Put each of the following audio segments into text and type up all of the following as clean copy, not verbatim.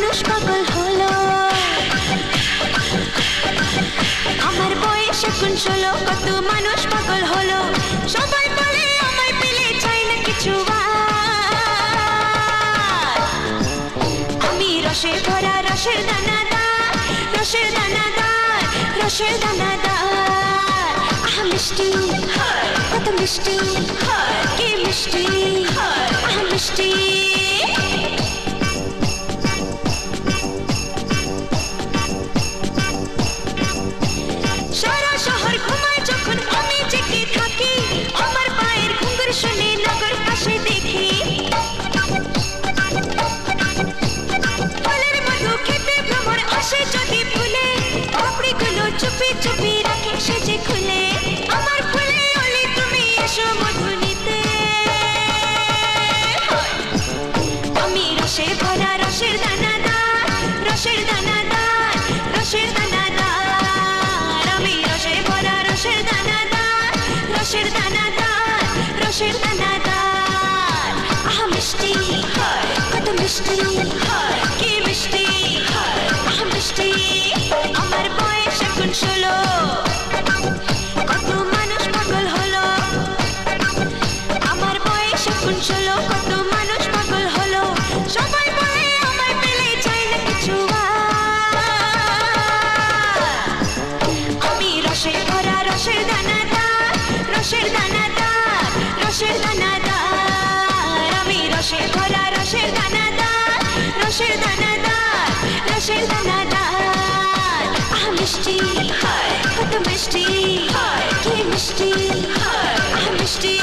মানুষ পাগল হলো। আমার বয়স এখন 16, কত মানুষ পাগল হলো। সবাই বলে আমায় পেলে চাই না কিছু আর। আমি রসে ভরা রসের দানাদার, রসের দানাদার, রসের দানাদার। আহা মিষ্টি, কত মিষ্টি, কি মিষ্টি, আহা মিষ্টি। সারা শহর ঘুমায় যখন আমি জেগে থাকি, আমার পায়ের ঘুঙুর শুনে নগর পাশে দেখি। ফলের মধু খেতে ভ্রমর আসে যদি ফুলে, পাপড়িগুলো চুপি চুপি রাখে সেজে খুলে। আমার ফুলে ওলে তুমি এসো মধু নিতে। আমি রসে ভরা রসের দানাদার, রসের দানাদার, রসের দানাদার। আমি রসে ভরা রসের দানাদার, রসের দানাদার, রসের দানাদার। আহা মিষ্টি, কত মিষ্টি, কি মিষ্টি, আহা মিষ্টি। আমার বয়স এখন 16, কত মানুষ পাগল হলো। আমার বয়স এখন 16, কত মানুষ পাগল হলো। সবাই বলে আমায় পেলে চাই না কিছু আর। আমি রসে ভরা রসের দানাদার, রসের দানাদার, রসের দানাদার। আমি রসে ভরা রসের দানাদার, রসের দানাদার, রসের দানাদার। আহা মিষ্টি, কত মিষ্টি, কি মিষ্টি, আহা মিষ্টি।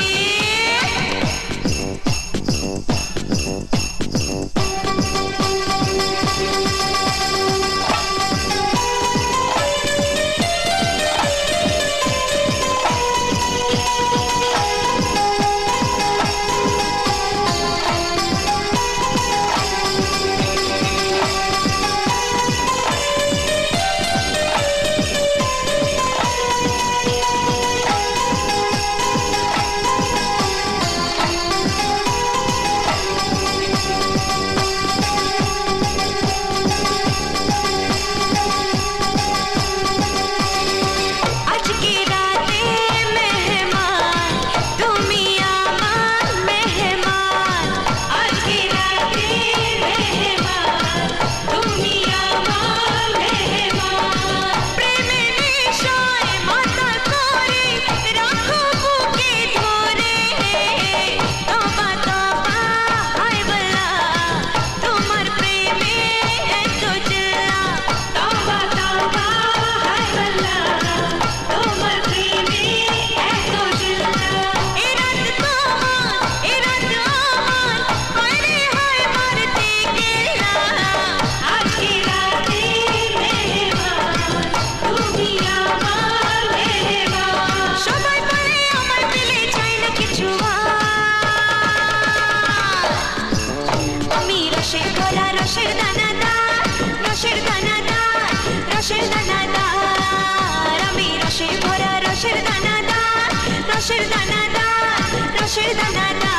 রসের দানাদার, রসের দানাদার, রসের দানাদার। আমি রসে ভরা রসের দানাদার, রসের দানাদার, রসের দানাদার।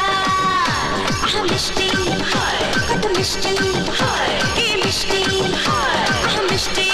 আহা মিষ্টি, কত মিষ্টি, কি মিষ্টি, আহা মিষ্টি।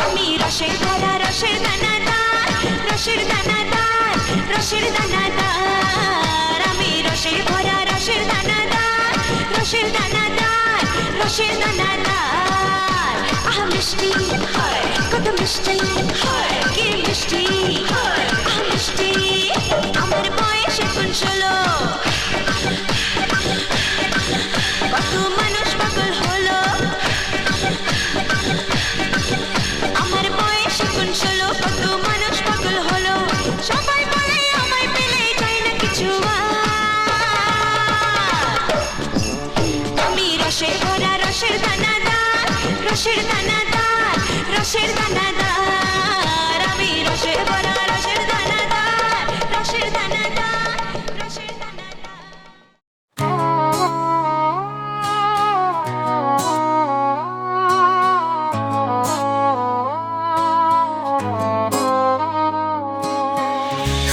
আমি রসে ভরা রসের দানাদার, রসের দানাদার, রসের দানাদার। আমি রসে ভরা রসের দানাদার, রসের দানাদার, রসের দানাদার। আহা মিষ্টি, কত মিষ্টি, কি মিষ্টি, আহা মিষ্টি। রসের দানাদার, রসের দানাদার, আমি রসের ভরা রসের দানাদার, রসের দানাদার, রসের দানাদার।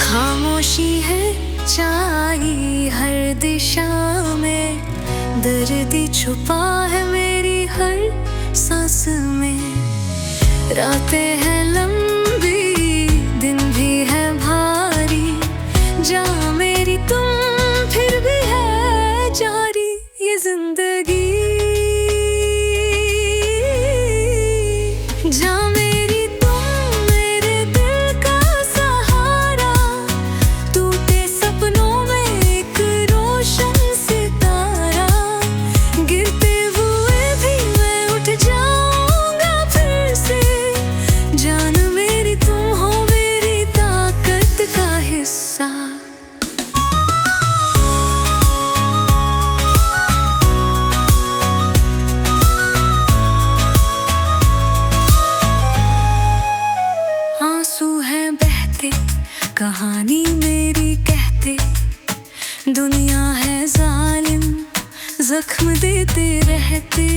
खामोशी है छाई हर दिशा में, दर्द छुपा है मेरी हर सांस में। रातें हैं लंबी, दिन भी है भारी, जा मेरी तुम फिर भी है जारी ये जिंदगी। जा मेरी तुम मेरे दिल का सहारा, टूटे सपनों में एक रोशन सितारा, गिरते हुए भी मैं उठ जाऊंगा फिर से। जान मेरी तुम हो मेरी ताकत का हिस्सा। आंसू हैं बहते कहानी मेरी कहते, दुनिया है जालिम जख्म देते रहते।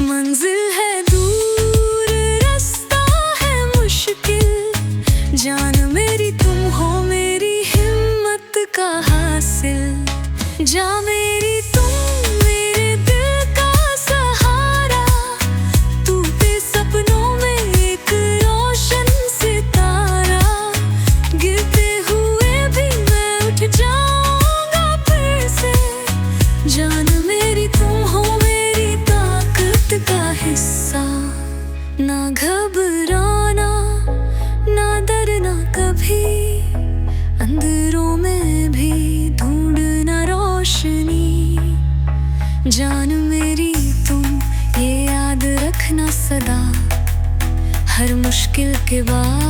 मंजिल है दूर रास्ता है मुश्किल, जान मेरी तुम हो मेरी हिम्मत का हासिल। जा मेरी तुम मेरे दिल का सहारा, टूटे सपनों में एक रोशन सितारा, गिरते हुए भी मैं उठ जाऊंगा फिर से। जान मेरी तुम हो मेरी ताकत का हिस्सा। ना घबराना ना डरना कभी, अंधेरों में भी ढूंढना रोशनी। जान मेरी तुम ये याद रखना सदा, हर मुश्किल के बाद